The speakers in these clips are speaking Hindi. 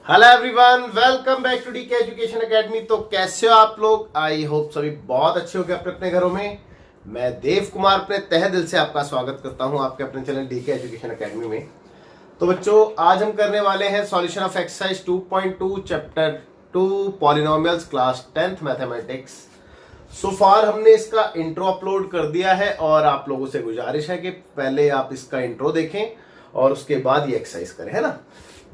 Hello everyone, welcome back to DK education academy. तो कैसे हो आप लोग? आई होप सभी बहुत अच्छे होंगे अपने अपने घरों में। मैं देव कुमार अपने तहे दिल से आपका स्वागत करता हूं आपके अपने चैनल डीके एजुकेशन एकेडमी में। तो बच्चों, आज हम करने वाले हैं solution of exercise 2.2 chapter 2 polynomials class 10th mathematics. So far हमने इसका इंट्रो अपलोड कर दिया है और आप लोगों से गुजारिश है कि पहले आप इसका इंट्रो देखें और उसके बाद ये एक्सरसाइज करें, है ना।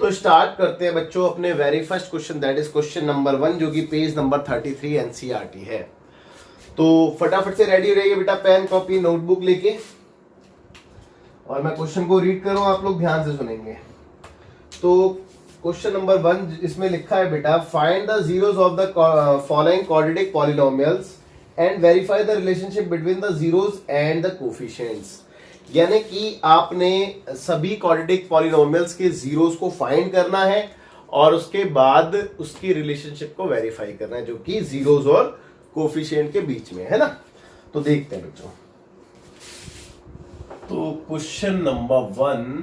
तो स्टार्ट करते हैं बच्चों अपने very first question, that is question number 1, जो कि पेज नंबर 33 एनसीईआरटी है। तो फटाफट से रेडी रहिए बेटा, पेन कॉपी नोटबुक लेके, और मैं क्वेश्चन को रीड करूं, आप लोग ध्यान से सुनेंगे। तो क्वेश्चन नंबर 1 इसमें लिखा है बेटा, find the zeros of the following quadratic polynomials and verify the relationship between the zeros and the coefficients. यानी कि आपने सभी क्वाड्रेटिक पॉलिनोमियल्स के जीरोस को फाइंड करना है और उसके बाद उसकी रिलेशनशिप को वेरीफाई करना है, जो कि जीरोस और कोफिशिएंट के बीच में है ना। तो देखते हैं बच्चों। तो question number 1,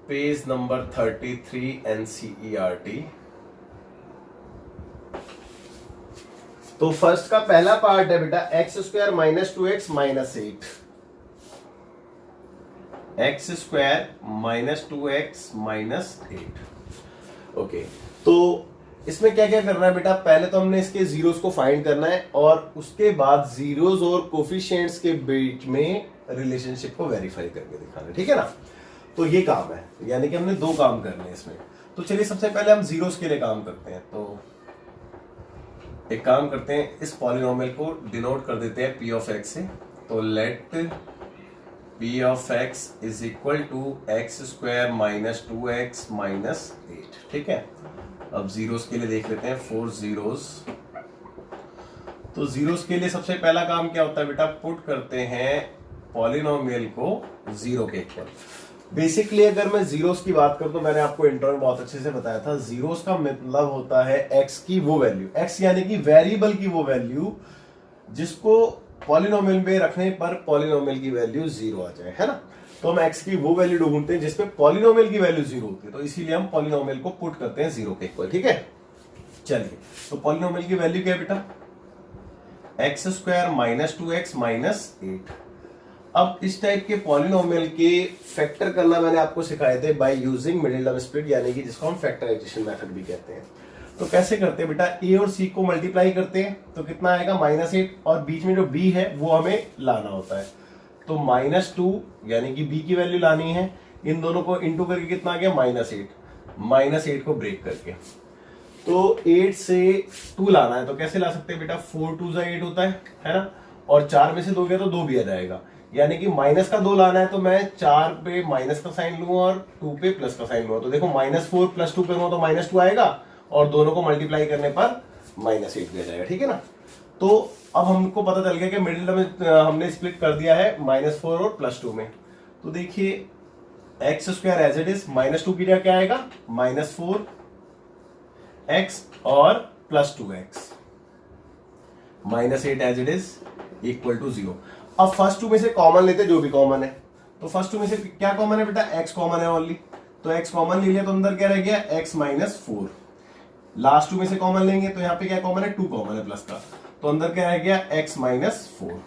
page number 33 NCERT. तो फर्स्ट का पहला पार्ट है बेटा x square minus 2x minus 8, x square minus 2x minus 8। Okay, तो इसमें क्या क्या करना है बेटा? पहले तो हमने इसके जीरोस को फाइंड करना है और उसके बाद जीरोस और कोफिशिएंट्स के बीच में रिलेशनशिप को वेरीफाई करके दिखाना है, ठीक है ना। तो ये काम है, यानी कि हमने दो काम करने हैं इसमें। तो चलिए सबसे पहले हम जीरोस के लिए काम करते हैं। तो एक काम करते हैं, इस पॉलिनोमियल को डिनोट कर देते हैं पी ऑफ एक्स से। तो late p of x is equal to x square minus 2x minus 8, ठीक है। अब जीरोस के लिए देख लेते हैं, 4 जीरोस। तो जीरोस के लिए सबसे पहला काम क्या होता है बेटा? पुट करते हैं पॉलिनोमियल को जीरो के इक्वल। बेसिकली अगर मैं जीरोस की बात करूं तो मैंने आपको इंट्रो में बहुत अच्छे से बताया था, जीरोस का मतलब होता है x की वो वैल्यू, x यानी कि वेरिएबल की वो वैल्यू जिसको पॉलिनोमियल में रखने पर पॉलिनोमियल की वैल्यू जीरो आ जाए, है ना। तो हम x की वो वैल्यू ढूंढते हैं जिसपे पॉलिनोमियल की वैल्यू जीरो होती है, तो इसीलिए हम पॉलिनोमियल को पुट करते हैं जीरो के इक्वल, ठीक है। चलिए, तो पॉलिनोमियल की वैल्यू क्या है बेटा? X square minus 2x minus 8। अब इस टाइप के पॉलिनोमियल के फैक्टर करना मैंने आपको सिखाए थे by using middle term split, यानी कि जिसको हम फैक्टराइजेशन मेथड भी कहते हैं। तो कैसे करते हैं बेटा? ए और सी को मल्टीप्लाई करते हैं तो कितना आएगा? -8, और बीच में जो बी है वो हमें लाना होता है। तो -2 यानी कि बी की वैल्यू लानी है, इन दोनों को इंटू करके कितना आ गया? -8, -8 को ब्रेक करके। तो 8 से 2 लाना है, तो कैसे ला सकते हैं बेटा? 4 2 8 होता है ना। और 4 में से 2 गया तो 2 भी आ जाएगा, यानी कि माइनस का 2 लाना है, तो मैं 4 पे माइनस का साइन लूंगा और 2 पे प्लस का साइन लूंगा। तो देखो -4 + 2 करूंगा तो -2 आएगा, और दोनों को मल्टीप्लाई करने पर -8 भी आ जाएगा, ठीक है ना। तो अब हमको पता चल गया कि मिडिल में हमने स्प्लिट कर दिया है -4 और +2 में। तो देखिए x square as it is, -2 की जगह क्या आएगा? -4x और +2x, -8 as it is equal to 0। अब फर्स्ट टू में से कॉमन लेते, जो भी कॉमन है। तो फर्स्ट टू में से क्या कॉमन है बेटा? x कॉमन है ओनली, तो x कॉमन ले लिया, तो अंदर क्या रह गया? x -4। लास्ट टू में से कॉमन लेंगे तो यहाँ पे क्या कॉमन है? 2 कॉमन है प्लस का, तो अंदर क्या रह गया? x -4।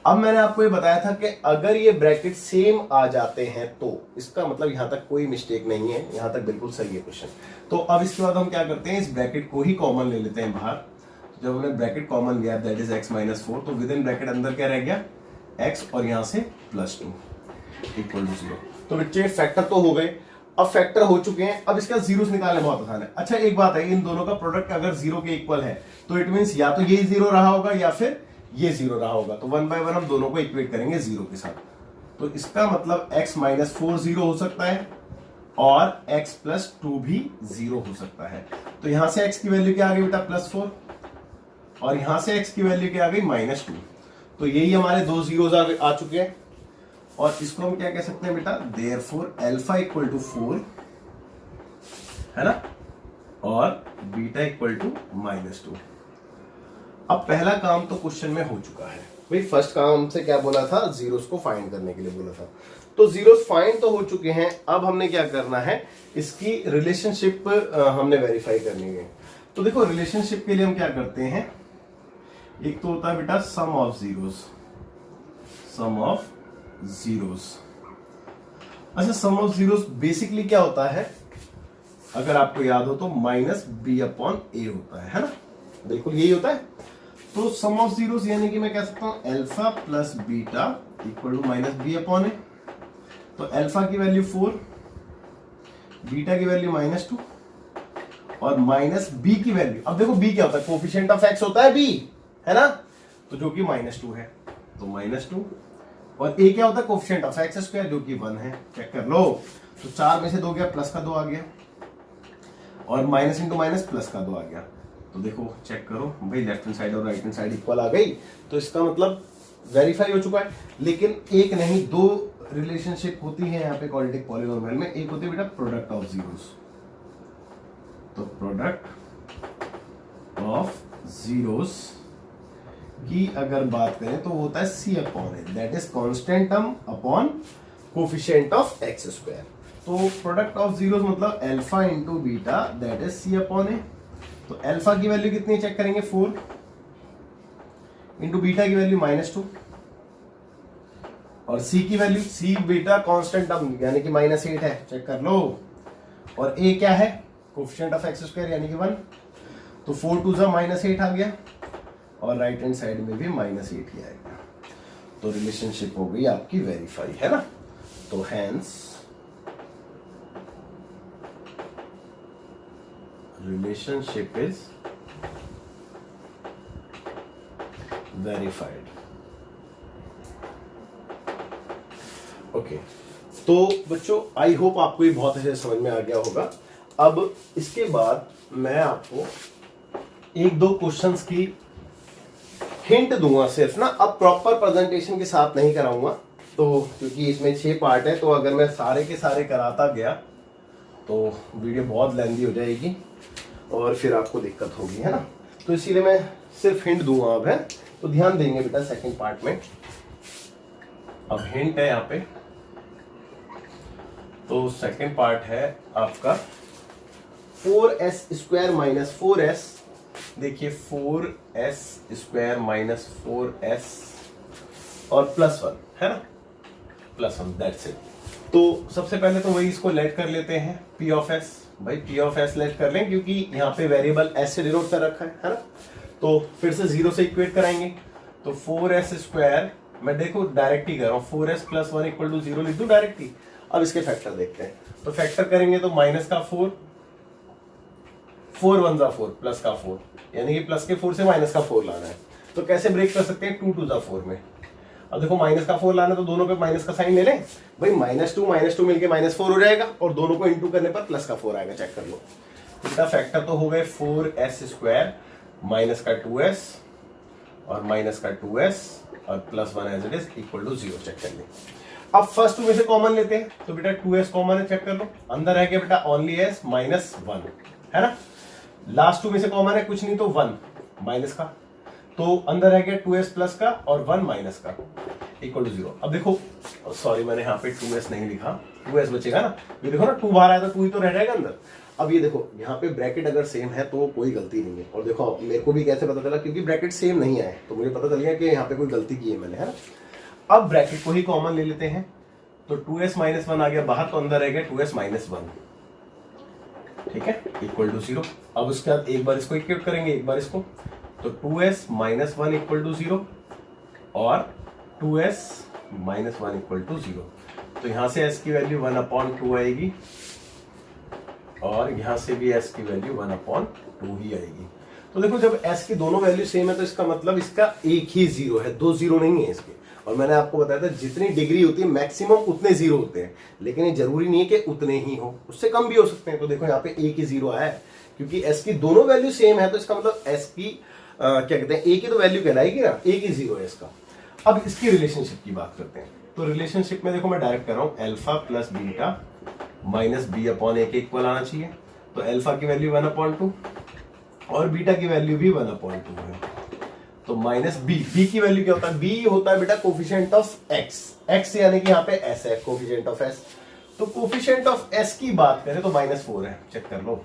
अब मैंने आपको ये बताया था कि अगर ये ब्रैकेट सेम आ जाते हैं तो इसका मतलब यहां तक कोई मिस्टेक नहीं है, यहां तक बिल्कुल सही है क्वेश्चन। तो अब इसके बाद हम क्या करते हैं? इस ब्रैकेट को ही कॉमन ले लेते हैं बाहर। तो जब हमने ब्रैकेट कॉमन लिया, दैट इज x -4, तो विद इन ब्रैकेट अंदर क्या रह गया? x, और यहां से +2 इक्वल टू 0। तो बच्चे फैक्टर तो हो गए, अब फैक्टर हो चुके हैं, अब इसका जीरोस निकालना बहुत आसान है। अच्छा एक बात है, इन दोनों का प्रोडक्ट अगर 0 के इक्वल है तो इट मींस या तो ये 0 रहा होगा या फिर ये 0 रहा होगा। तो 1 बाय 1 हम दोनों को इक्वेट करेंगे 0 के साथ। तो इसका मतलब x -4 0 हो सकता है और x +2 भी 0 हो सकता है। तो यहां से x की वैल्यू क्या आ गई बेटा? +4, और यहां से x की वैल्यू क्या आ गई? -2। तो यही हमारे दो जीरोस आ चुके हैं, और इसको हम क्या कह सकते हैं बेटा? देयरफॉर अल्फा इक्वल टू 4, है ना, और बीटा इक्वल टू -2। अब पहला काम तो क्वेश्चन में हो चुका है भाई। फर्स्ट काम हमसे क्या बोला था? जीरोस को फाइंड करने के लिए बोला था। तो जीरोस फाइंड तो हो चुके हैं, अब हमने क्या करना है, इसकी रिलेशनशिप हमने वेरीफाई करनी है। तो देखो रिलेशनशिप के लिए हम क्या करते हैं, एक तो होता है बेटा sum of zeros, sum of zeros. अच्छा सम ऑफ जीरोस बेसिकली क्या होता है, अगर आपको याद हो तो माइनस बी अपॉन ए होता है ना, बिल्कुल यही होता है। तो सम ऑफ जीरोस यानी कि मैं कह सकता हूं alpha plus beta equal to minus B upon A. तो अल्फा की वैल्यू 4, बीटा की वैल्यू -2 और माइनस बी की वैल्यू, अब देखो बी क्या होता है, कोफिशिएंट ऑफ एक्स होता है बी, है ना, तो जो कि -2 है, तो -2 और ए क्या होता है, कोफिशिएंट ऑफ एक्स स्क्वायर जो कि 1 है, चेक कर लो। तो 4 में से 2 गया, प्लस का 2 आ गया और माइनस इंटू माइनस प्लस का 2 आ गया। तो देखो चेक करो भाई, लेफ्ट हैंड साइड और राइट हैंड साइड इक्वल आ गई, तो इसका मतलब वेरीफाई हो चुका है। लेकिन एक नहीं, दो रिलेशनशिप होती है यहाँ पे क्वाड्रेटिक पॉलीनोमियल में, एक होती है बेटा प्रोडक्ट ऑफ जीरोस। तो प्रोडक्ट ऑफ जीरोस की अगर बात करें तो वो होता है C upon A, that is constant term upon coefficient of X square. तो प्रोडक्ट ऑफ जीरोस मतलब alpha into beta that is C upon A. तो अल्फा की वैल्यू कितनी चेक करेंगे, 4 इंटू बीटा की वैल्यू -2 और सी की value, C beta constant term यानी कि -8 है, चेक कर लो। और ए क्या है, कोफिशिएंट ऑफ एक्स स्क्वायर यानी कि 1, तो 4 2 -8 आ गया और राइट हैंड साइड में भी -8 ही आएगा। तो रिलेशनशिप हो गई आपकी वेरीफाई, है ना। तो hence relationship is verified. Okay, तो बच्चों आई होप आपको ये बहुत अच्छे से समझ में आ गया होगा। अब इसके बाद मैं आपको एक दो क्वेश्चंस की हिंट दूंगा सिर्फ ना, अब प्रॉपर प्रेजेंटेशन के साथ नहीं कराऊंगा, तो क्योंकि इसमें 6 पार्ट है, तो अगर मैं सारे के सारे कराता गया तो वीडियो बहुत लेंदी हो जाएगी और फिर आपको दिक्कत होगी, है ना। तो इसीलिए मैं सिर्फ हिंट दूंगा अब, है, तो ध्यान देंगे बेटा सेकंड पार्ट में। अब हिंट है यहाँ पे, तो सेकंड पार्ट है आपका 4s स्क्वायर माइनस 4s, देखिए 4s स्क्वायर माइनस 4s और +1, है ना, +1, दैट्स इट। तो सबसे पहले तो वही इसको लेट कर लेते हैं p ऑफ s, भाई p ऑफ s लेट कर लें क्योंकि यहाँ पे वेरिएबल s से डिनोट कर रखा है ना। तो फिर से 0 से इक्वेट कराएंगे, तो 4s स्क्वायर, मैं देखो डायरेक्ट ही कर रहा हूँ, 4s + 1 = 0 लिख दूं डायरेक्ट ही। अब इसके फैक्टर देखते हैं, तो फैक्टर करेंगे तो माइनस का 4, 4 1 4 प्लस का 4, यानी कि प्लस के 4 से माइनस का 4 लाना है। तो कैसे ब्रेक कर सकते हैं, 2 2 4 में। अब देखो माइनस का 4 लाना, तो दोनों पे माइनस का साइन ले लें भाई, -2 मिलके -4 हो जाएगा और दोनों को इंटू करने पर प्लस का 4 आएगा, चेक कर लो। इसका फैक्टर तो हो गए 4s स्क्वायर माइनस का 2s और माइनस का 2s और +1 as it is equal to 0, check कर लें। अब फर्स्ट 2 में से कॉमन लेते हैं, तो बेटा 2s कॉमन है, चेक कर लो। अंदर है क्या बेटा, ओनली s -1, है ना। लास्ट 2 में से कॉमन है कुछ नहीं, तो 1 माइनस का, तो अंदर है क्या 2s प्लस का और 1 माइनस का इक्वल टू 0। अब देखो सॉरी, मैंने यहाँ पे 2s नहीं लिखा, 2s बचेगा ना, ये देखो ना 2 बाहर आया तो 2 ही तो रह जाएगा अंदर। अब ये देखो यहाँ पे ब्रैकेट अगर सेम है तो कोई गलती नहीं है, और देखो मेरे को भी कैसे पता चला, क्योंकि ब्रैकेट सेम नहीं आए तो मुझे पता चल गया कि यहाँ पे कोई गलती की है मैंने, है ना। अब ब्रैकेट को ही कॉमन ले लेते हैं, तो 2s - 1 आ गया बाहर, तो अंदर रह गया 2s - 1, ठीक है, इक्वल टू 0। अब उसके बाद एक बार इसको इक्वेट करेंगे, एक बार इसको, तो 2s - 1 इक्वल टू 0 और 2s - 1 इक्वल टू 0। तो यहां से s की वैल्यू 1/2 आएगी और यहां से भी s की वैल्यू 1/2 ही आएगी। तो देखो जब s की दोनों वैल्यू सेम है तो इसका मतलब इसका एक ही 0 है, 2 0 नहीं है इसके। और मैंने आपको बताया था जितनी डिग्री होती है मैक्सिमम उतने 0 होते हैं, लेकिन ये जरूरी नहीं है कि उतने ही हो, उससे कम भी हो सकते हैं। तो देखो यहाँ पे एक ही 0 आया है, क्योंकि s की दोनों वैल्यू सेम है, तो इसका मतलब s की क्या कहते हैं, a की तो वैल्यू कहलाएगी ना, एक ही 0 है इसका। अब इसकी रिलेशनशिप की बात करते हैं, तो रिलेशनशिप में देखो मैं डायरेक्ट कर रहा हूँ, alpha plus beta minus b/a के इक्वल आना चाहिए। तो अल्फा की वैल्यू 1/2 और बीटा की वैल्यू भी 1/2 है, तो माइनस बी की वैल्यू क्या होता है? बी होता है बेटा कोफिशिएंट ऑफ एक्स, एक्स यानी कि यहाँ पे एस है, कोफिशिएंट ऑफ एस। तो कोफिशिएंट ऑफ एस की बात करें तो -4 है, चेक कर लो,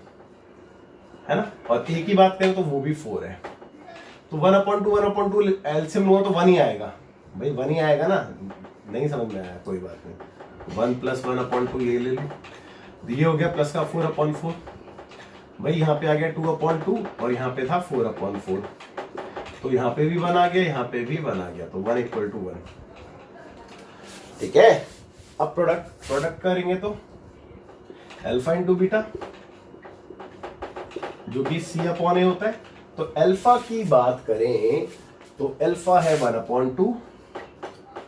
है ना। और ए की बात करें तो वो भी 4 है। तो 1/2 एलसीएम लूंगा तो 1 ही आएगा भाई, 1 ही आएगा ना। नहीं समझ में आया, कोई बात नहीं। 1 + 1/2 ये ले लो, ये हो गया प्लस का 4/4 भाई, यहाँ पे आ गया 2/2 और यहाँ पे था 4/4। तो यहाँ पे भी 1 आ गया, यहाँ पे भी 1 आ गया, तो 1 = 1। ठीक है, अब प्रोडक्ट करेंगे तो अल्फा इंटू बीटा जो कि C/A होता है। तो अल्फा की बात करें तो अल्फा है 1/2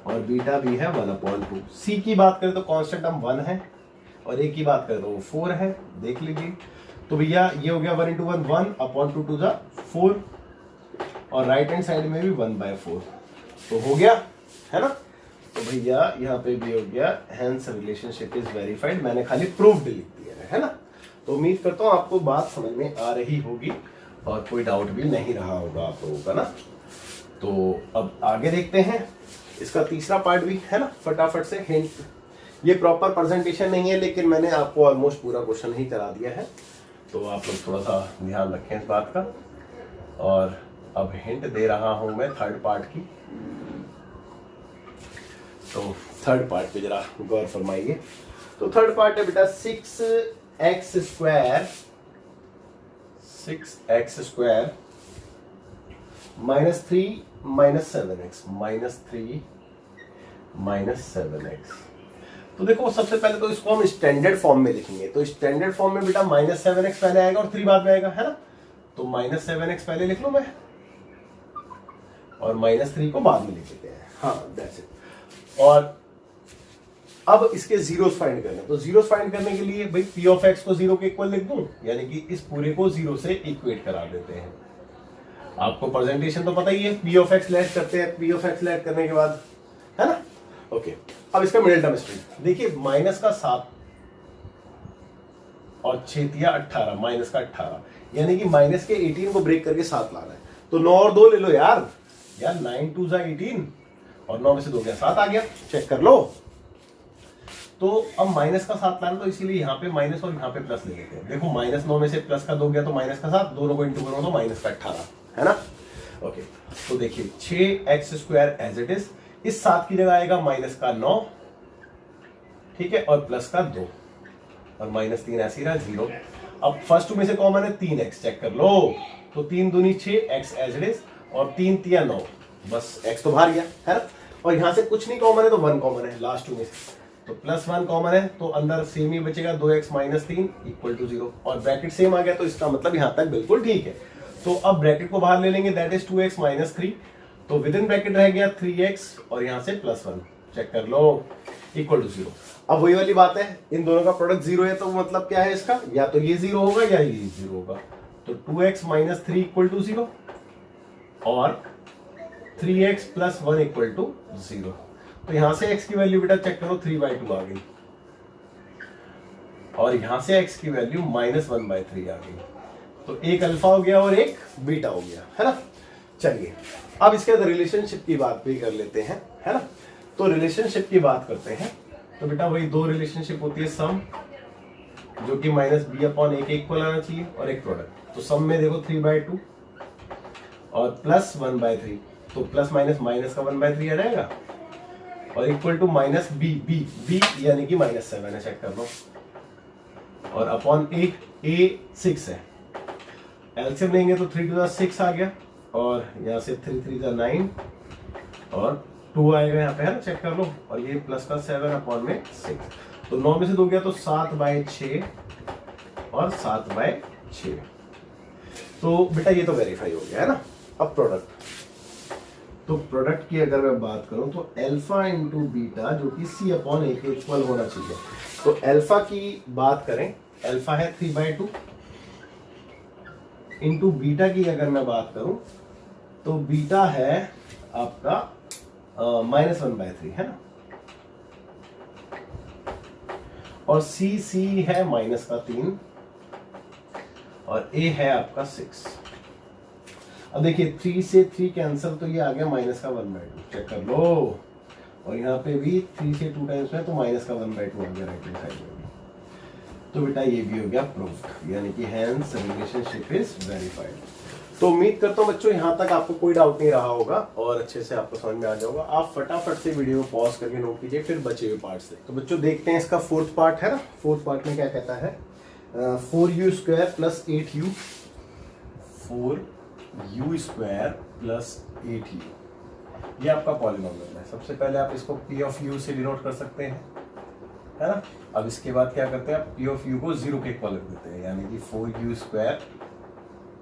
और बीटा भी है 1/2। सी की बात करें तो कांस्टेंट हम 1 है और ए की बात करें तो वो 4 है, देख लीजिए। तो भैया ये हो गया 1 × 1 1/2 2 4 और राइट हैंड साइड में भी 1/4, तो हो गया, है ना। तो भैया यहाँ पे भी हो गया, हेंस रिलेशनशिप इज वेरीफाइड, मैंने खाली प्रूव्ड लिख दिया है ना। तो उम्मीद करता हूँ आपको बात समझ में आ रही होगी और कोई डाउट भी नहीं रहा होगा आप लोगों का ना। तो अब आगे देखते हैं इसका तीसरा पार्ट भी, है ना, फटाफट से। हिंट, ये प्रॉपर प्रेजेंटेशन नहीं है लेकिन मैंने आपको ऑलमोस्ट पूरा क्वेश्चन ही करा दिया है, तो आप लोग थोड़ा सा ध्यान रखें इस बात का। और अब हिंट दे रहा हूं मैं थर्ड पार्ट की, तो थर्ड पार्ट पे जरा गौर फरमाइए। तो थर्ड पार्ट है बेटा 6x² -3 - 7x। तो देखो सबसे पहले तो इसको हम स्टैंडर्ड फॉर्म में लिखेंगे। तो स्टैंडर्ड फॉर्म में बेटा -7x पहले आएगा और 3 बाद में आएगा, है ना। तो -7x पहले लिख लो मैं और -3 को बाद में लिख देते हैं। हाँ, दैट्स इट। और अब इसके जीरोस फाइंड करने, तो जीरोस फाइंड करने के लिए भाई p ऑफ x को 0 के इक्वल लिख दूं, यानी कि इस पूरे को 0 से इक्वेट करा देते हैं। आपको प्रेजेंटेशन तो पता ही है, p ऑफ x लेट करते हैं, p ऑफ x लेट करने के बाद, है ना। ओके, अब इसका मिडिल टर्म स्ट्रिंग देखिए, -7 और 6 × 18, -18, यानी कि माइनस के 18 को ब्रेक करके 7 लाना है। तो 9 और 2 ले लो यार 9 × 2 = 18 और 9 में से 2 गया 7 आ गया, चेक कर लो। तो अब माइनस का 7 लाना, तो इसीलिए यहाँ पे माइनस और यहाँ पे प्लस ले लेते हैं। देखो -9 में से प्लस का 2 गया तो -7, दोनों को इंटू करो तो -18, है ना। ओके, तो देखिए 6x² एज इट इज, इस 7 की जगह आएगा -9, ठीक है, और प्लस का 2 और -3 ऐसे ही रहा 0। अब फर्स्ट में से कॉमन है 3x, चेक कर लो। तो 3 दूनी 6, x एज इट इज, और 3 × 9, बस x तो बाहर गया, है ना। और यहां से कुछ नहीं कॉमन है तो 1 कॉमन है लास्ट 2 में से, तो +1 कॉमन है तो अंदर सेम ही बचेगा 2x - 3 = 0 और ब्रैकेट सेम आ गया, तो इसका मतलब यहां तक बिल्कुल ठीक है। तो अब ब्रैकेट को बाहर ले लेंगे, दैट इज 2x - 3, तो विद इन ब्रैकेट रह गया 3x और यहां से +1, चेक कर लो, = 0। अब वही वाली बात है, इन दोनों का प्रोडक्ट 0 है तो मतलब क्या है इसका, या तो ये 0 होगा या ये 0 होगा। तो 2x - 3 = 0 और 3x + 1 = 0। तो यहां से x की वैल्यू बेटा चेक करो, 3/2 आ गई और यहां से x की वैल्यू -1/3 आ गई। तो एक अल्फा हो गया और एक बीटा हो गया, है ना। चलिए अब इसके रिलेशनशिप की बात भी कर लेते हैं, है ना। तो रिलेशनशिप की बात करते हैं तो बेटा वही 2 रिलेशनशिप होती है, सम जो कि -b/a के इक्वल आना चाहिए और एक प्रोडक्ट। तो सम में देखो 3/2 और +1/3, तो प्लस माइनस माइनस का 1/3 आ जाएगा और इक्वल टू -b यानी कि -7 है, चेक कर लो। और अपॉन a 6 है, एलसीएम लेंगे तो 3 × 6 आ गया और यहाँ से 3 × 3 = 9 और 2 आएगा यहाँ पे, है ना, चेक कर लो। और ये प्लस का 7/6, तो 9 में से 2 गया तो 7/6 और 7/6। तो बेटा ये तो वेरीफाई हो गया, है ना। अब प्रोडक्ट, तो प्रोडक्ट की अगर मैं बात करूं तो अल्फा इंटू बीटा जो कि C/A के इक्वल होना चाहिए। तो अल्फा की बात करें, अल्फा है 3/2 इंटू बीटा की अगर मैं बात करूं तो बीटा है आपका -1/3, है ना। और C है -3 और A है आपका 6। अब देखिए 3 से 3 कैंसिल, तो ये आ गया माइनस का 1/2, चेक कर लो। और यहाँ पे भी 3 से 2 टाइम्स में, तो माइनस का 1/2 आ गया राइट हैंड साइड में भी। तो बेटा ये भी हो गया प्रूव्ड, यानी कि हैंस रिलेशनशिप इज वेरीफाइड। तो उम्मीद करता हूँ बच्चों यहाँ तक आपको कोई डाउट नहीं रहा होगा और अच्छे से आपको समझ में आ जाएगा। आप फटाफट से वीडियो पॉज करके नोट कीजिए, फिर बचे हुए पार्ट से। तो बच्चों देखते हैं इसका फोर्थ पार्ट है ना। फोर्थ पार्ट में क्या कहता है, 4u² + 8u, 4u² + 8u, ये आपका पॉलिनोमियल है। सबसे पहले आप इसको p ऑफ u से डिनोट कर सकते हैं, है ना। अब इसके बाद क्या करते हैं, आप p ऑफ u को 0 के इक्वल रख देते हैं, यानी कि 4u²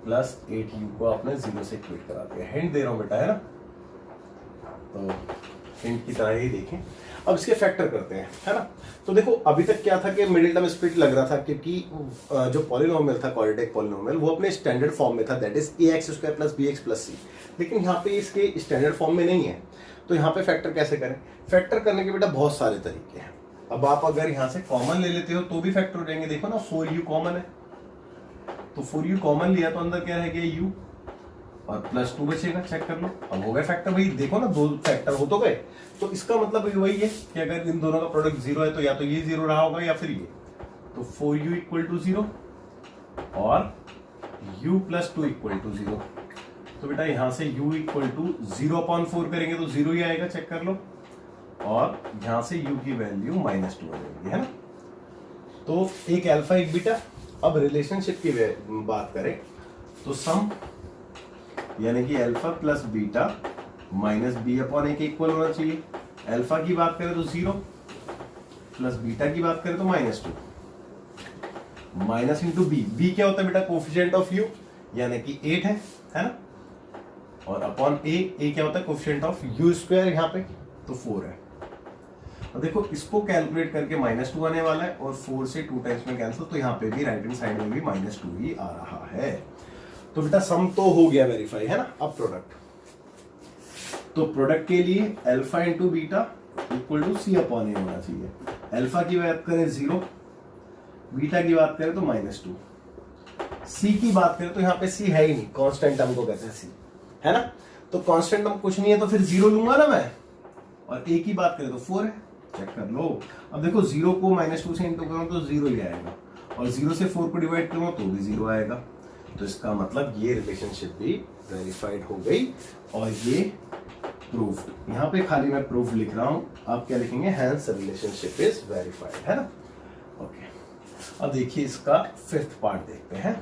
+ 8u को आपने 0 से इक्वेट करा दिया। हिंट दे रहा हूं बेटा, है ना, तो हिंट की तरह ही देखें। अब इसके फैक्टर करते हैं, है ना। तो देखो अभी तक क्या था कि मिडिल टर्म स्प्लिट लग रहा था, क्योंकि जो पॉलिनोमियल था, क्वाड्रेटिक पॉलिनोमियल, वो अपने स्टैंडर्ड फॉर्म में था, that is ax² + bx + c। लेकिन यहाँ पे इसके स्टैंडर्ड फॉर्म में नहीं है, तो यहाँ पे फैक्टर कैसे करें। फैक्टर करने के बेटा बहुत सारे तरीके हैं। अब आप अगर यहाँ से कॉमन ले लेते हो तो भी फैक्टर हो जाएंगे। देखो ना 4u कॉमन है, तो 4u कॉमन लिया तो अंदर क्या रह गया u, और +2 बचेगा, चेक कर लो। अब हो गया फैक्टर। भाई देखो ना, 2 फैक्टर हो तो गए। तो इसका मतलब वही है कि अगर इन दोनों का प्रोडक्ट 0 है तो या तो ये 0 रहा होगा या फिर ये। तो 4u = 0 और u + 2 = 0। तो बेटा यहाँ से u = 0/4 करेंगे तो 0 ही आएगा, चेक कर लो। और यहाँ से u की वैल्यू -2 हो जाएगी, है ना। तो एक अल्फा एक बीटा। अब रिलेशनशिप की बात करें तो सम, यानी कि अल्फा + बीटा -b/a के इक्वल होना चाहिए। अल्फा की बात करें तो 0, प्लस बीटा की बात करें तो -2, माइनस इंटू बी। बी क्या होता है बेटा, कोफिशिएंट ऑफ u, यानी कि 8 है ना। और अपॉन ए क्या होता है, कोफिशिएंट ऑफ u², यहाँ पे तो 4 है। अब देखो इसको कैलकुलेट करके -2 आने वाला है, और 4 से 2 टाइम्स में कैंसिल, तो यहाँ पे भी राइट हैंड साइड में भी -2 ही आ रहा है। तो बेटा सम तो हो गया वेरीफाई, है ना। अब प्रोडक्ट, तो प्रोडक्ट के लिए अल्फा इंटू बीटा = c/a होना चाहिए। अल्फा की बात करें 0, बीटा की बात करें तो -2, c की बात करें तो यहाँ पे c है ही नहीं, कांस्टेंट टर्म को कहते हैं c, है ना। तो कांस्टेंट टर्म कुछ नहीं है तो फिर 0 लूंगा ना मैं, और a की बात करें तो 4 है, चेक कर लो। अब देखो 0 को -2 से इंटू करूं तो 0 ही आएगा, और 0 से 4 को डिवाइड करूं तो भी 0 आएगा। तो इसका मतलब ये रिलेशनशिप भी वेरीफाइड हो गई और ये प्रूव्ड। यहाँ पे खाली मैं प्रूफ लिख रहा हूं, आप क्या लिखेंगे, हैंस रिलेशनशिप इज वेरीफाइड, है ना। ओके, अब देखिए इसका 5th पार्ट देखते हैं।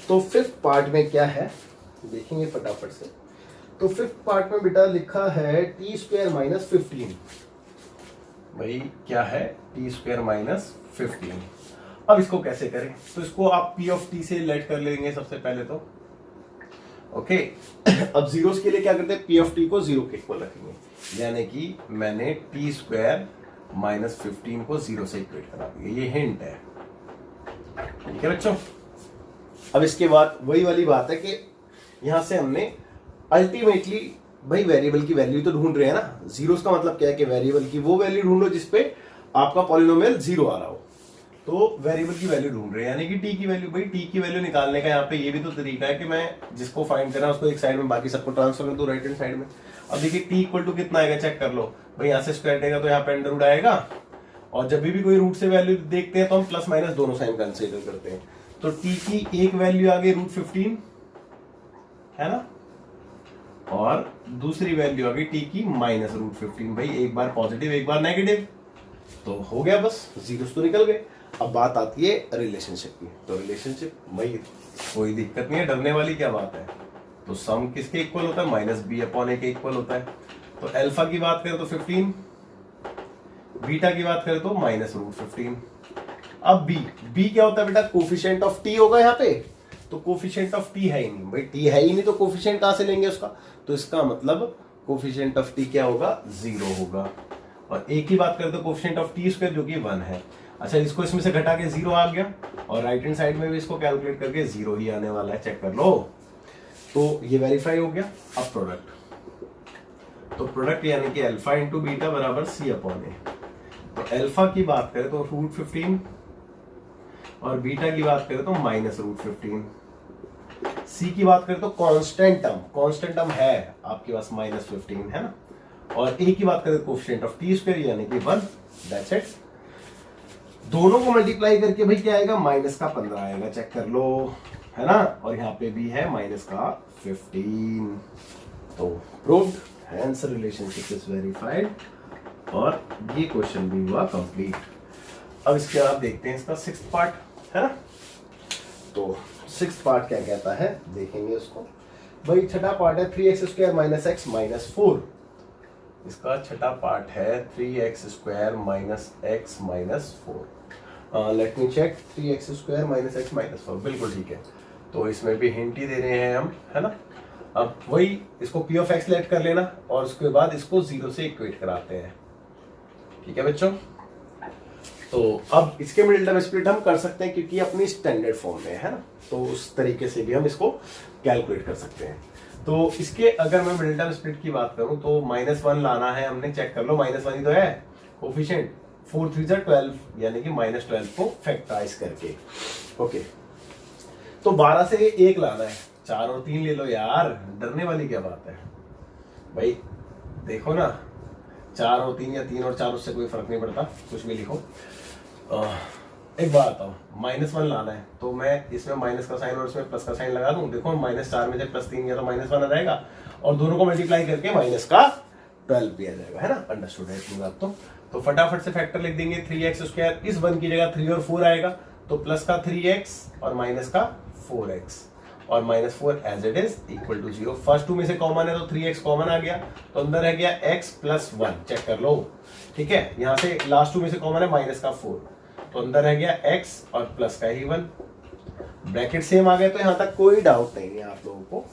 तो 5th पार्ट में क्या है देखेंगे फटाफट से। तो 5th पार्ट में बेटा लिखा है t² - 15। भाई क्या है, t² - 15। अब इसको कैसे करें, तो इसको आप p ऑफ t से लेट कर लेंगे सबसे पहले तो। ओके अब जीरोस के लिए क्या करते हैं, p ऑफ t को 0 के इक्वल रखेंगे, यानी कि मैंने t² - 15 को 0 से इक्वेट करा दिया। ये हिंट है, ठीक है बच्चों। अब इसके बाद वही वाली बात है कि यहां से हमने अल्टीमेटली भाई वेरिएबल की वैल्यू तो ढूंढ रहे हैं ना। जीरोस का मतलब क्या है कि वेरिएबल की वो वैल्यू ढूंढो जिसपे आपका पॉलिनोमियल 0 आ रहा हो। तो वेरिएबल की वैल्यू ढूंढ रहे हैं, यानी कि t की वैल्यू। भाई t की वैल्यू निकालने का यहाँ पे ये भी तो तरीका है कि मैं जिसको फाइंड करना है उसको एक साइड में, बाकी सबको ट्रांसफर कर दो राइट हैंड साइड में। अब देखिए t = कितना आएगा, चेक कर लो। भाई यहाँ से स्क्वायर आएगा तो यहाँ पे अंडर रूट आएगा, और जब भी कोई रूट से वैल्यू देखते हैं तो हम प्लस माइनस दोनों साइन कंसीडर करते हैं। तो t की एक वैल्यू आ गई √15, है ना, और दूसरी वैल्यू आ गई t की -√15। भाई एक बार पॉजिटिव एक बार नेगेटिव, तो हो गया बस, जीरोस तो निकल गए। अब बात आती है रिलेशनशिप की। तो रिलेशनशिप भाई कोई दिक्कत नहीं है, डरने वाली क्या बात है। तो सम किसके इक्वल होता है, -b/a के इक्वल होता है। तो अल्फा की बात करें तो 15, बीटा की बात करें तो -√15। अब b क्या होता है बेटा, कोफिशिएंट ऑफ t होगा यहाँ पे। तो कोफिशिएंट ऑफ t है ही नहीं, भाई t है ही नहीं तो कोफिशिएंट कहां से लेंगे उसका। तो इसका मतलब कोफिशिएंट ऑफ t क्या होगा, 0 होगा। और a की बात करें तो कोफिशिएंट ऑफ t² जो कि 1 है। अच्छा, इसको इसमें से घटा के 0 आ गया, और राइट हैंड साइड में भी इसको कैलकुलेट करके 0 ही आने वाला है, चेक कर लो। तो ये वेरीफाई हो गया। अब प्रोडक्ट, तो प्रोडक्ट यानी कि अल्फा इंटू बीटा बराबर c/a। तो अल्फा की बात करें तो √15, और बीटा की बात करें तो -√15। c सी की बात करें तो कांस्टेंट टर्म है आपके पास -15 है ना, और ए की बात करें तो कोएफिशिएंट ऑफ टी स्क्वायर यानी कि 1, दैट्स इट। दोनों को मल्टीप्लाई करके भाई क्या आएगा, -15 आएगा, चेक कर लो, है ना, और यहाँ पे भी है -15, तो proved, hence relationship is verified, और ये क्वेश्चन भी हुआ कंप्लीट। अब इसके बाद देखते हैं इसका 6th पार्ट, है ना। तो 6th पार्ट क्या कहता है देखेंगे उसको। भाई छठा पार्ट है 3x² - x - 4। इसका छठा पार्ट है 3x² - x - 4। Let me check, 3x² - x - 4, बिल्कुल ठीक है। तो इसमें भी हिंट ही दे रहे हैं हम, है ना। अब वही इसको p ऑफ x लेट कर लेना और उसके बाद इसको 0 से इक्वेट कराते हैं, ठीक है बच्चों। तो अब इसके मिडिल टर्म स्प्लिट हम कर सकते हैं क्योंकि अपनी स्टैंडर्ड फॉर्म में है ना, तो उस तरीके से भी हम इसको कैलकुलेट कर सकते हैं। तो इसके अगर मैं मिडिल टर्म स्प्लिट की बात करूं तो -1 लाना है हमने, चेक कर लो, -1 ही तो है कोफिशिएंट, 4 3 12 यानी कि -12 को फैक्टराइज करके। ओके, तो 12 से 1 लाना है, 4 और 3 ले लो यार, डरने वाली क्या बात है भाई, देखो ना, 4 और 3 या 3 और 4 उससे कोई फर्क नहीं पड़ता, कुछ भी लिखो। एक बात बताओ, -1 लाना है तो मैं इसमें माइनस का साइन और इसमें प्लस का साइन लगा दूं, देखो -4 में जब +3 गया तो -1 आ जाएगा, और दोनों को मल्टीप्लाई करके -12 भी आ जाएगा, है ना। अंडरस्टूड है इतनी बात। तो फटाफट से फैक्टर लिख देंगे, 3x², इस 1 की जगह 3 और 4 आएगा, तो प्लस का 3x और माइनस का 4x, और -4 as it is equal to 0। First 2 में से कॉमन है तो 3x कॉमन आ गया, तो अंदर रह गया x + 1, चेक कर लो, ठीक है। यहाँ से लास्ट 2 में से कॉमन है -4, तो अंदर रह गया x और प्लस का ही 1, ब्रैकेट सेम आ गए, तो यहाँ तक कोई डाउट नहीं है आप लोगों को।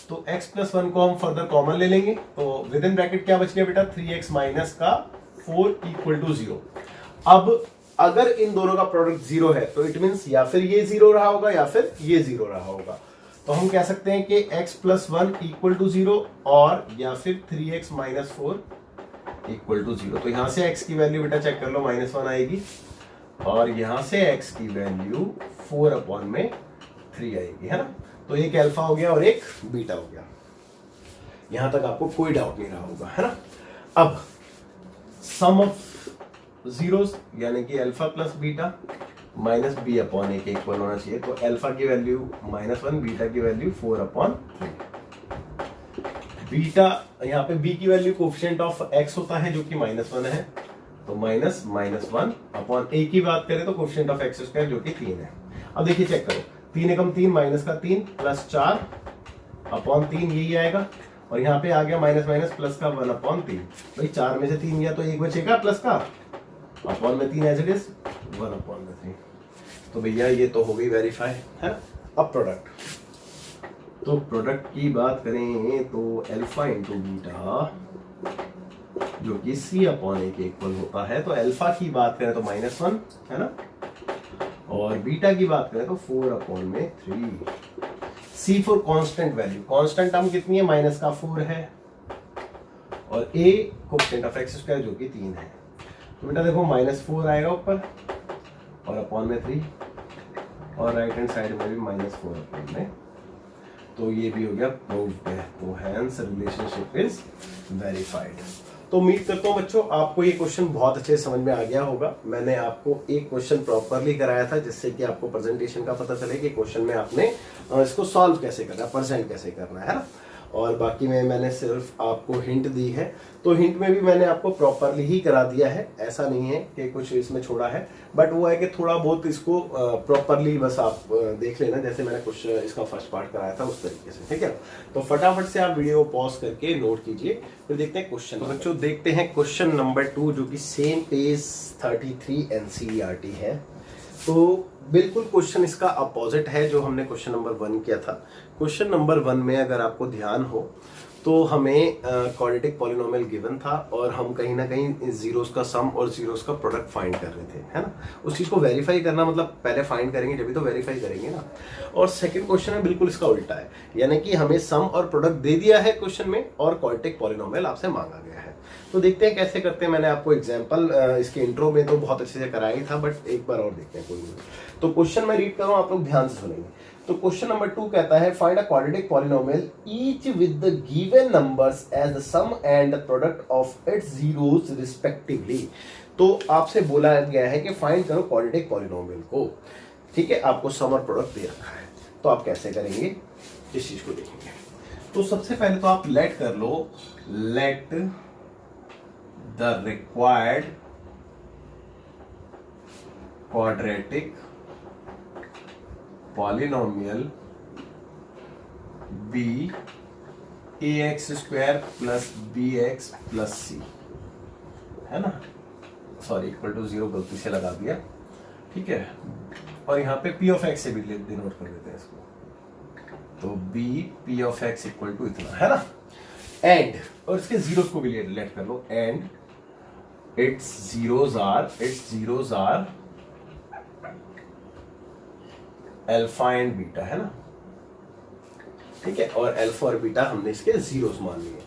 तो x + 1 को हम फर्दर कॉमन ले लेंगे, तो विद इन ब्रैकेट क्या बच गया बेटा, 3x - 4 = 0। अब अगर इन दोनों का प्रोडक्ट 0 है तो इट मींस या फिर ये 0 रहा होगा या फिर ये 0 रहा होगा, तो हम कह सकते हैं कि x + 1 = 0 और या फिर 3x - 4 = 0। तो यहां से x की वैल्यू बेटा चेक कर लो, -1 आएगी, और यहां से x की वैल्यू 4/3 आएगी, है ना। तो एक अल्फा हो गया और एक बीटा हो गया, यहां तक आपको कोई डाउट नहीं रहा होगा, है ना। अब सम ऑफ जीरोस यानी कि अल्फा प्लस बीटा -b/a के इक्वल होना चाहिए, तो अल्फा की वैल्यू -1, बीटा की वैल्यू 4/3। बीटा यहाँ पे b की वैल्यू कोएफिशिएंट ऑफ x होता है जो कि -1 है, तो -1/a की बात करें तो कोएफिशिएंट ऑफ x² जो कि 3 है। अब देखिए चेक करो, 3 एकम 3 माइनस का 3 प्लस 4/3 यही आएगा, और यहाँ पे आ गया माइनस प्लस का 1/3। भाई 4 में से 3 गया तो एक बचेगा प्लस का, अपॉन में 3 एज इट इज 1/3। तो भैया ये तो हो गई वेरीफाई, है ना। अब प्रोडक्ट, तो प्रोडक्ट की बात करें तो अल्फा इंटू बीटा जो कि c/a के इक्वल होता है, तो अल्फा की बात करें तो -1, है ना, और बीटा की बात करें तो 4/3। C for constant value, constant term कितनी है, -4 है, और a कोएफिशिएंट ऑफ x² जो कि 3 है। तो बेटा देखो -4 आएगा ऊपर और अपॉन में 3, और राइट हैंड साइड में भी -4 अपॉन में, तो ये भी हो गया प्रूव्ड है, तो हेंस रिलेशनशिप इज वेरीफाइड। तो उम्मीद करता हूँ बच्चों आपको ये क्वेश्चन बहुत अच्छे से समझ में आ गया होगा। मैंने आपको एक क्वेश्चन प्रॉपरली कराया था जिससे कि आपको प्रेजेंटेशन का पता चले कि क्वेश्चन में आपने इसको सॉल्व कैसे करना है, प्रेजेंट कैसे करना है ना। और बाकी में मैंने सिर्फ आपको हिंट दी है, तो हिंट में भी मैंने आपको प्रॉपरली ही करा दिया है, ऐसा नहीं है कि कुछ इसमें छोड़ा है, बट वो है कि थोड़ा बहुत इसको प्रॉपरली बस आप देख लेना, जैसे मैंने कुछ इसका फर्स्ट पार्ट कराया था उस तरीके से, ठीक है। तो फटाफट से आप वीडियो पॉज करके नोट कीजिए, फिर देखते हैं क्वेश्चन। तो बच्चों देखते हैं क्वेश्चन नंबर 2 जो कि सेम पेज 33 NCERT है। तो बिल्कुल क्वेश्चन इसका अपोजिट है जो हमने क्वेश्चन नंबर 1 किया था। क्वेश्चन नंबर 1 में अगर आपको ध्यान हो तो हमें क्वाड्रेटिक पॉलिनोमियल गिवन था और हम कहीं ना कहीं जीरोस का सम और जीरोस का प्रोडक्ट फाइंड कर रहे थे, है ना। उस चीज को वेरीफाई करना मतलब पहले फाइंड करेंगे जब भी तो वेरीफाई करेंगे ना। और सेकंड क्वेश्चन है बिल्कुल इसका उल्टा है, यानी कि हमें सम और प्रोडक्ट दे दिया है क्वेश्चन में और क्वाड्रेटिक पॉलिनोमियल आपसे मांगा गया है। तो देखते हैं कैसे करते हैं। मैंने आपको एग्जाम्पल इसके इंट्रो में तो बहुत अच्छे से कराया ही था, बट एक बार और देखते हैं कोई नहीं। तो क्वेश्चन मैं रीड कर रहा हूँ, आप लोग ध्यान से सुनेंगे। तो क्वेश्चन नंबर 2 कहता है find a quadratic polynomial each with the given numbers as the sum and the product of its zeros respectively. तो आपसे बोला गया है कि फाइंड करो क्वाड्रेटिक पॉलिनोमियल को, ठीक है, आपको सम और प्रोडक्ट दे रखा है, तो आप कैसे करेंगे इस चीज को देखेंगे। तो सबसे पहले तो आप लेट कर लो, let the required quadratic polynomial be ax square plus bx plus c, है ना, सॉरी इक्वल टू 0 गलती से लगा दिया, ठीक है, और यहाँ पे p ऑफ x से भी डिनोट कर देते हैं इसको, तो b p of x equal to इतना, है ना, एंड और इसके जीरोस को भी लेट कर लो, and its zeros are alpha and beta, है ना, ठीक है, और अल्फा और बीटा हमने इसके जीरोस मान लिए।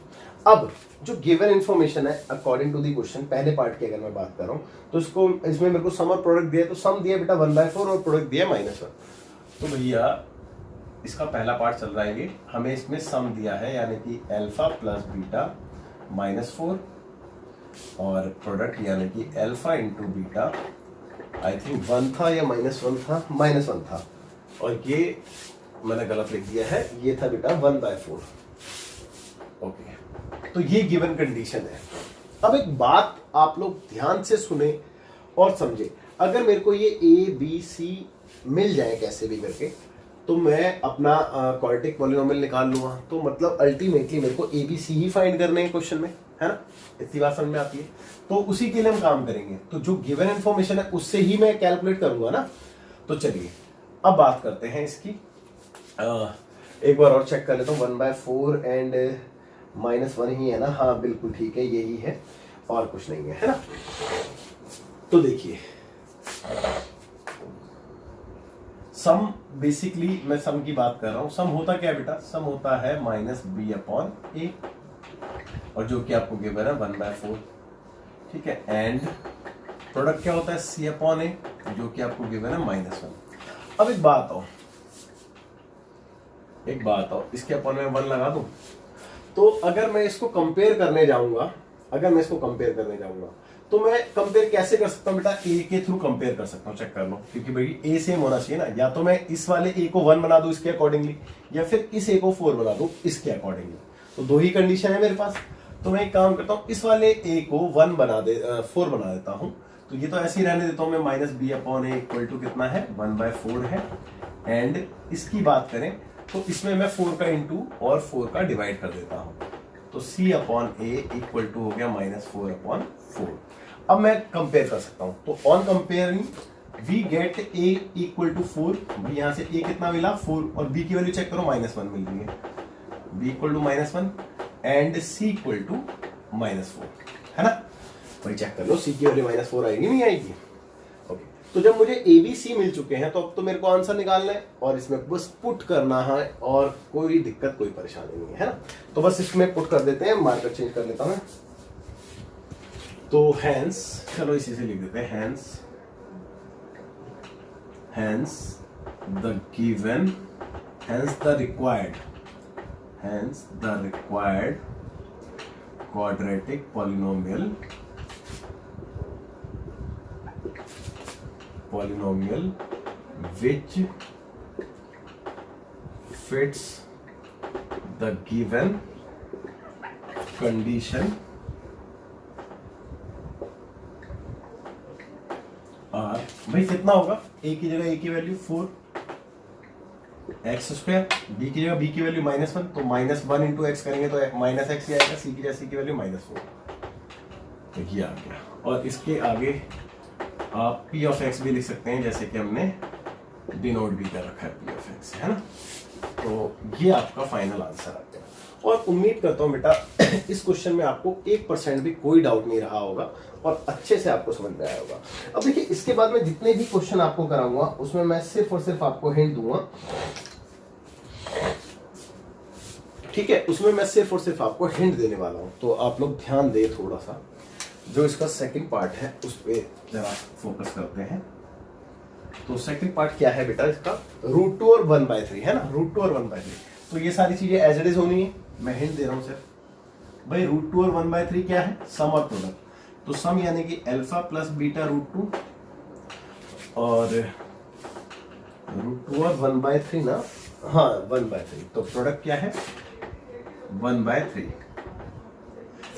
अब जो गिवन इंफॉर्मेशन है अकॉर्डिंग टू दी क्वेश्चन, पहले पार्ट की अगर मैं बात कर रहा हूं तो इसमें मेरे को सम और प्रोडक्ट दिया, तो सम दिया बेटा 1/4 और प्रोडक्ट दिया -1। तो भैया इसका पहला पार्ट चल रहा है, ये हमें इसमें सम दिया है यानी कि अल्फा प्लस बीटा -4 और प्रोडक्ट यानी कि alpha into beta, I think 1 था या -1 था, -1 था, और ये मैंने गलत लिख दिया है, ये था बेटा 1/4। ओके, तो ये गिवन कंडीशन है। अब एक बात आप लोग ध्यान से सुने और समझे, अगर मेरे को ये A B C मिल जाए कैसे भी करके, तो मैं अपना क्वाड्रेटिक पॉलिनोमियल निकाल लूंगा, तो मतलब अल्टीमेटली मेरे को A B C he find करने हैं क्वेश्चन में, है ना, इतनी बात समझ में आती है। तो उसी के लिए हम काम करेंगे, तो जो गिवन इंफॉर्मेशन है उससे ही मैं कैलकुलेट करूंगा ना। तो चलिए अब बात करते हैं इसकी, एक बार और चेक कर लेता हूँ, 1/4 एंड -1 ही है ना, हाँ बिल्कुल ठीक है, यही है और कुछ नहीं है ना। तो देखिए सम, बेसिकली मैं सम की बात कर रहा हूं, सम होता क्या है बेटा, सम होता है -b/a, और जो कि आपको गिवन है 1/4, ठीक है, एंड प्रोडक्ट क्या होता है c/a, जो कि आपको गिवन है -1। अब एक बात आओ, इसके अपन में 1 लगा दूं, तो अगर मैं इसको कंपेयर करने जाऊंगा, तो मैं कंपेयर कैसे कर सकता हूं बेटा, ए के थ्रू कंपेयर कर सकता हूं, चेक कर लो, क्योंकि भाई ए सेम होना चाहिए ना, या तो मैं इस वाले ए को 1 बना दूं इसके अकॉर्डिंगली, या फिर इस ए को 4 बना दूं इसके अकॉर्डिंगली, तो 2 ही कंडीशन है मेरे पास। तो मैं एक काम करता हूं, इस वाले ए को 4 बना देता हूं, तो ये तो ऐसे ही रहने देता हूं मैं, -b/a इक्वल टू कितना है 1/4 है, एंड इसकी बात करें तो इसमें मैं 4 का इंटू और 4 का डिवाइड कर देता हूं, तो c/a इक्वल टू हो गया -4/4। अब मैं कंपेयर कर सकता हूं, तो on comparing we get a equal to 4, भाई यहां से a कितना मिला 4, और b की वैल्यू चेक करो -1 मिल रही है, b equal to -1 and c equal to -4, है ना, भाई चेक कर लो c की वैल्यू -4 आएगी नहीं आएगी। ओके, तो जब मुझे a b c मिल चुके हैं, तो अब तो मेरे को आंसर निकालना है और इसमें बस पुट करना है, और कोई दिक्कत कोई परेशानी नहीं है ना। तो बस इसमें पुट कर देते हैं, मार्कर चेंज कर लेता हूं, तो हैंस, चलो इसी से लिख देते हैं, hence the given, hence the required quadratic polynomial which fits the given condition are, भाई कितना होगा, a की जगह a की वैल्यू 4 x स्क्वायर, b की जगह b की वैल्यू -1, तो -1 इंटू एक्स करेंगे तो -x ही आएगा, c की जगह c की वैल्यू -4, तो ये आ गया। और इसके आगे आप p ऑफ x भी लिख सकते हैं, जैसे कि हमने डिनोट भी कर रखा है p ऑफ x, है ना। तो ये आपका फाइनल आंसर आ गया, और उम्मीद करता हूं बेटा इस क्वेश्चन में आपको 1% भी कोई डाउट नहीं रहा होगा और अच्छे से आपको समझ में आया होगा। अब देखिए इसके बाद में जितने भी क्वेश्चन आपको कराऊंगा उसमें मैं सिर्फ और सिर्फ आपको हिंट दूंगा, ठीक है, उसमें मैं सिर्फ और सिर्फ आपको हिंट देने वाला हूं, तो आप लोग ध्यान दें थोड़ा सा। जो इसका सेकंड पार्ट है उस पर जरा फोकस करते हैं। तो सेकंड पार्ट क्या है बेटा इसका, √2 और 1/3 है ना, √2 और 1/3। तो ये सारी चीजें एज इट इज होनी है, मैं हिंट दे रहा हूं सिर्फ। भाई √2 और 1/3 क्या है, सम और प्रोडक्ट। तो सम यानी कि अल्फा प्लस बीटा √2 और √2 और 1/3 ना, हाँ 1/3। तो प्रोडक्ट क्या है 1/3,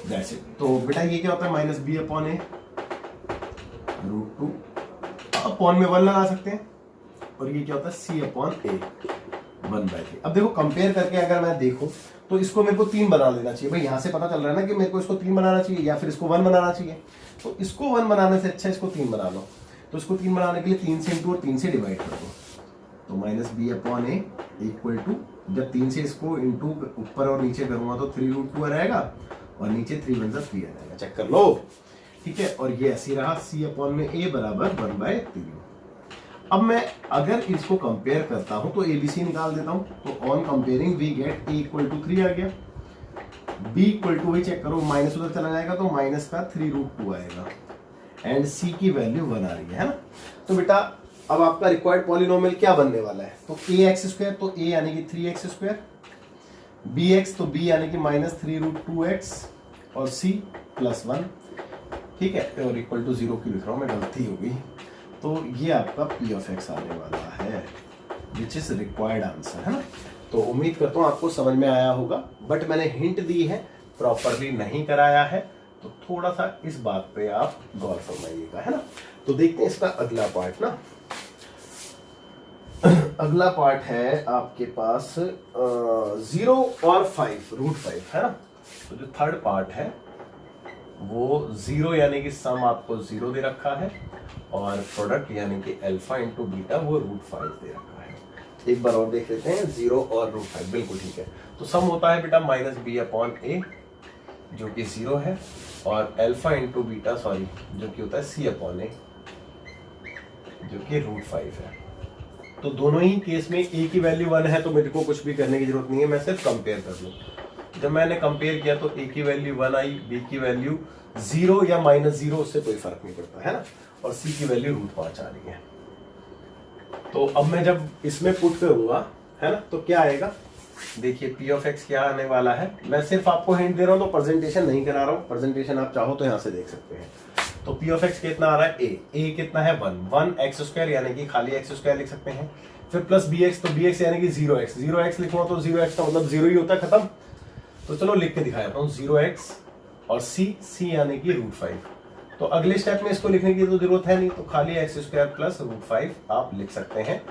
दैट्स इट। तो बेटा ये क्या होता है, माइनस बी अपॉन ए √2 अपॉन में 1 लगा सकते हैं, और ये क्या होता है सी अपॉन ए 1/3। अब देखो कंपेयर करके अगर मैं देखूं तो इसको मेरे को 3 बना लेना चाहिए। भाई यहां से पता चल रहा है ना कि मेरे को इसको 3 बनाना चाहिए या फिर इसको 1 बनाना चाहिए। तो इसको 1 बनाने से अच्छा इसको 3 बना लो। तो इसको 3 बनाने के लिए 3 से इंटू और 3 से डिवाइड कर दो। तो minus B upon A equal to, जब 3 से इसको इंटू ऊपर और नीचे करूंगा तो 3√2 रहेगा, और नीचे 3 × 3 आ जाएगा। चेक कर लो, ठीक है। और ये ऐसी रहा सी अपॉन में ए बराबर 1/3। अब मैं अगर इसको कंपेयर करता हूं तो एबीसी निकाल देता हूं। तो on comparing we get a equal to 3 आ गया, बी इक्वल टू, वही चेक करो, माइनस उधर चला जाएगा तो माइनस का 3√2 आएगा, एंड सी की वैल्यू 1 आ रही है ना। तो बेटा अब आपका रिक्वायर्ड पॉलिनोमियल क्या बनने वाला है, तो ax², तो a यानी कि 3x², bx तो b यानी कि माइनस 3√2x, और c +1, ठीक है। और इक्वल टू 0 की लिख रहा हूं मैं, गलती हो गई। तो ये आपका p ऑफ x आने वाला है, विच इज रिक्वायर्ड आंसर, है ना। तो उम्मीद करता हूँ आपको समझ में आया होगा, बट मैंने हिंट दी है, प्रॉपरली नहीं कराया है, तो थोड़ा सा इस बात पे आप गौर फरमाइएगा, है ना। तो देखते हैं इसका अगला पार्ट ना। अगला पार्ट है आपके पास 0 और 5 √5, है ना। तो जो थर्ड पार्ट है वो 0 यानी कि सम आपको 0 दे रखा है, और प्रोडक्ट यानी कि अल्फा इंटू बीटा वो √5 दे रखा है। एक बार और देख लेते हैं, 0 और √5, बिल्कुल ठीक है। तो सम होता है बेटा माइनस बी अपॉन ए जो कि 0 है, और अल्फा इंटू बीटा सॉरी जो कि होता है सी अपॉन ए जो कि √5 है। तो दोनों ही केस में ए की वैल्यू 1 है, तो मेरे को कुछ भी करने की जरूरत नहीं है, मैं सिर्फ कंपेयर कर लूँ। जब मैंने कंपेयर किया तो ए की वैल्यू 1 आई, बी की वैल्यू 0 या -0, उससे कोई फर्क नहीं पड़ता, है ना, और सी की वैल्यू √5 आ रही है। तो अब मैं जब इसमें पुट करूंगा, है ना, तो क्या आएगा, देखिए p ऑफ x क्या आने वाला है। मैं सिर्फ आपको हिंट दे रहा हूं, तो प्रेजेंटेशन नहीं करा रहा हूं, प्रेजेंटेशन आप चाहो तो यहां से देख सकते हैं। तो p ऑफ x कितना आ रहा है, a कितना है 1 x² यानी कि खाली x² लिख सकते हैं, फिर प्लस bx, तो bx यानी कि 0x लिखूंगा तो 0x का मतलब 0 ही होता है, खत्म। तो चलो लिख के दिखाता हूँ, 0x और c यानी कि √5। तो अगले स्टेप में इसको लिखने की तो जरूरत है नहीं, तो खाली x² प्लस √5 आप लिख सकते हैं,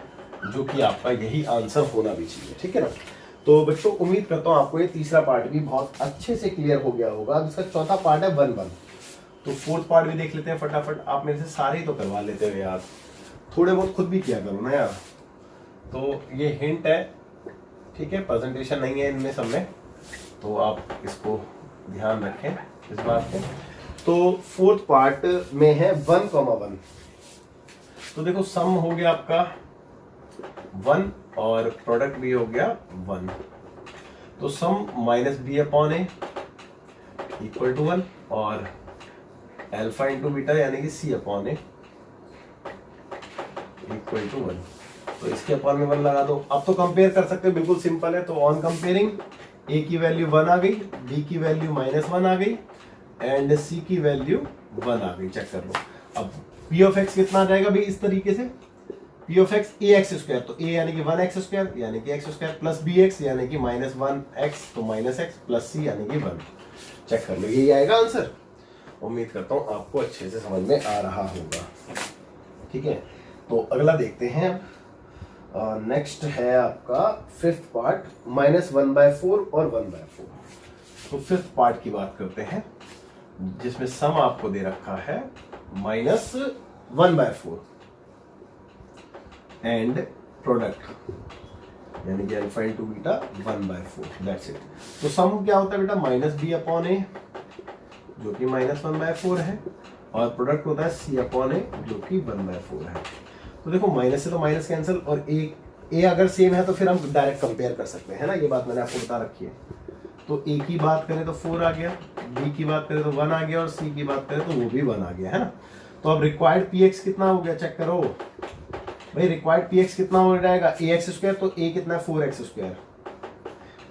जो कि आपका यही आंसर होना भी चाहिए, ठीक है ना। तो बच्चों उम्मीद करता हूँ आपको ये तीसरा पार्ट भी बहुत अच्छे से क्लियर हो गया होगा। अब इसका चौथा पार्ट है 1 तो फोर्थ पार्ट भी देख लेते हैं फटाफट। आप मेरे से सारे ही तो करवा लेते हो यार, थोड़े बहुत खुद भी किया करो ना यार। तो ये हिंट है, ठीक है, प्रेजेंटेशन नहीं है इनमें सब में, तो आप इसको ध्यान रखें इस बात पे। तो फोर्थ पार्ट में है 1,1। तो देखो सम हो गया आपका 1 और प्रोडक्ट भी हो गया 1। तो sum minus B upon A equal to 1 और अल्फा इंटू बीटा यानी कि C upon A equal to 1। तो इसके अपॉन में 1 लगा दो। अब तो कंपेयर कर सकते हो, बिल्कुल सिंपल है। तो ऑन कंपेयरिंग ए की वैल्यू 1 आ गई, बी की वैल्यू -1 आ गई, एंड सी की वैल्यू 1 आ गई। चेक कर लो। अब p ऑफ x कितना आ जाएगा भाई, इस तरीके से p ऑफ x ax², तो a यानी कि 1x² यानी कि x² प्लस bx यानी कि -1x, तो -x प्लस c यानी कि 1। चेक कर लो, यही आएगा आंसर। उम्मीद करता हूं आपको अच्छे से समझ में आ रहा होगा, ठीक है। तो अगला देखते हैं। नेक्स्ट है आपका फिफ्थ पार्ट, -1/4 और 1/4। तो फिफ्थ पार्ट की बात करते हैं, जिसमें सम आपको दे रखा है -1/4 एंड प्रोडक्ट यानी कि alpha into beta 1/4, that's it. तो सम क्या होता है बेटा, माइनस बी अपॉन ए जो कि -1/4 है, और प्रोडक्ट होता है सी अपॉन ए जो कि 1/4 है। तो देखो माइनस से तो माइनस कैंसिल, और ए अगर सेम है तो फिर हम डायरेक्ट कंपेयर कर सकते हैं ना, ये बात मैंने आपको बता रखी है। तो ए की बात करें तो 4 आ गया, बी की बात करें तो 1 आ गया, और सी की बात करें तो वो भी 1 आ गया, है ना। तो अब रिक्वायर्ड px कितना हो गया, चेक करो। भाई रिक्वायर्ड पी एक्स कितना हो जाएगा, ए एक्स स्क्वायर, तो ए कितना है 4x square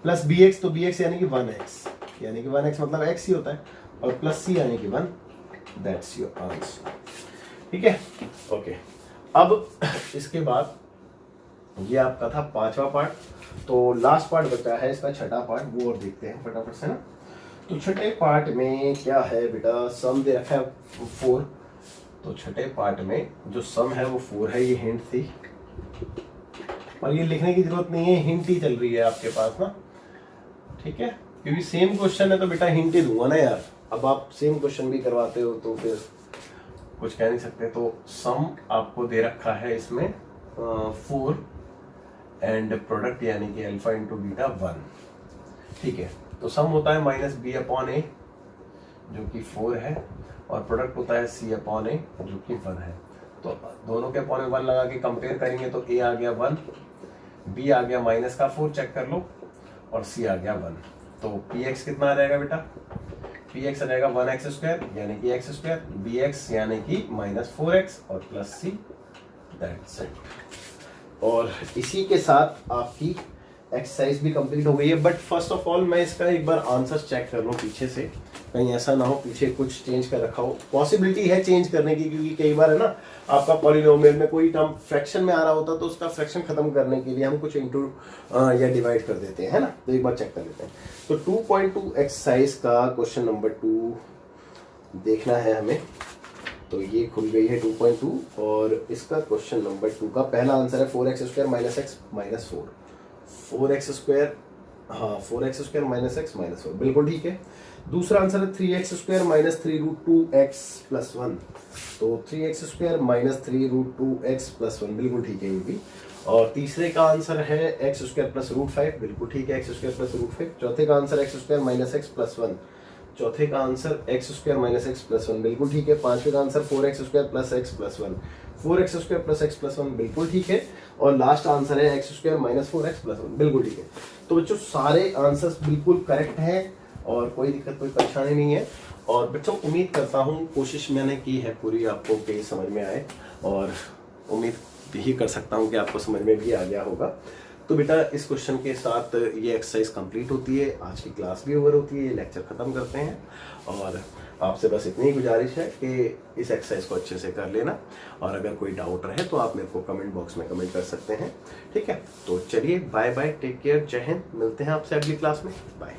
plus b x, तो बी एक्स यानी कि 1x, यानी कि 1x मतलब x ही होता है, और प्लस सी यानी कि 1, दैट्स योर आंसर। ठीक है, ओके। अब इसके बाद ये आपका था पांचवा पार्ट, तो लास्ट पार्ट बचा है इसका छठा पार्ट, वो और देखते हैं फटाफट से ना। तो छठे पार्ट में क्या है बेटा, सम दे रखा है 4, तो छठे पार्ट में जो सम है वो 4 है, ये हिंट थी, और ये लिखने की जरूरत नहीं है, हिंट ही चल रही है आपके पास ना, ठीक है, क्योंकि सेम क्वेश्चन है तो बेटा हिंट ही दूंगा ना यार। अब आप सेम क्वेश्चन भी करवाते हो तो फिर कुछ कह नहीं सकते। तो सम आपको दे रखा है इसमें 4 एंड प्रोडक्ट यानी कि अल्फा इंटू बीटा 1, ठीक है। तो सम होता है माइनस बी अपॉन ए जो कि 4 है, और प्रोडक्ट होता है सी अपॉन ए जो कि 1 है। तो दोनों के अपॉन 1 लगा के कंपेयर करेंगे तो ए आ गया 1, बी आ गया माइनस का 4, चेक कर लो, और सी आ गया 1। तो पी एक्स कितना आ जाएगा बेटा, पी एक्स आ जाएगा 1x स्क्वायर यानी कि x स्क्वायर, बी एक्स यानी कि माइनस 4x और प्लस सी, दैट्स इट। और इसी के साथ आपकी एक्सरसाइज भी कंप्लीट हो गई है। बट फर्स्ट ऑफ ऑल मैं इसका एक बार आंसर चेक कर लूँ पीछे से, कहीं ऐसा ना हो पीछे कुछ चेंज कर रखा हो, पॉसिबिलिटी है चेंज करने की, क्योंकि कई बार है ना आपका पॉलिनोमियल में कोई टर्म फ्रैक्शन में आ रहा होता है तो उसका फ्रैक्शन खत्म करने के लिए हम कुछ इंटू या डिवाइड कर देते हैं, है ना। तो एक बार चेक कर लेते हैं। तो 2.2 एक्सरसाइज का क्वेश्चन नंबर 2 देखना है हमें। तो ये खुल गई है 2.2, और इसका क्वेश्चन नंबर 2 का पहला आंसर है 4x square minus x minus 4, 4x square, हाँ 4x square minus x minus 4, बिल्कुल ठीक है। दूसरा आंसर है 3x square minus 3 root 2x plus 1, तो 3x square minus 3 root 2x plus 1, बिल्कुल ठीक है ये भी। और तीसरे का आंसर है एक्स स्क्वायर प्लस रूट 5, बिल्कुल ठीक है, एक्स स्क्वायर प्लस रूट 5। चौथे का answer x square minus x plus 1, चौथे का answer x square minus x plus 1, बिल्कुल ठीक है। पांचवे का answer 4x square plus x plus 1, 4x square plus x plus 1, बिल्कुल ठीक है। और लास्ट आंसर है x square minus 4x plus 1, बिल्कुल ठीक है। तो बच्चों सारे आंसर्स बिल्कुल करेक्ट हैं और कोई दिक्कत कोई परेशानी नहीं है। और बच्चों उम्मीद करता हूँ कोशिश मैंने की है पूरी आपको कि समझ में आए, और उम्मीद भी कर सकता हूँ कि आपको समझ में भी आ गया होगा। तो बेटा इस क्वेश्चन के साथ ये एक्सरसाइज कंप्लीट होती है, आज की क्लास भी ओवर होती है, ये लेक्चर खत्म करते हैं। और आपसे बस इतनी ही गुजारिश है कि इस एक्सरसाइज को अच्छे से कर लेना, और अगर कोई डाउट रहे तो आप मेरे को कमेंट बॉक्स में कमेंट कर सकते हैं, ठीक है। तो चलिए बाय बाय, टेक केयर, जय हिंद, मिलते हैं आपसे अगली क्लास में, बाय।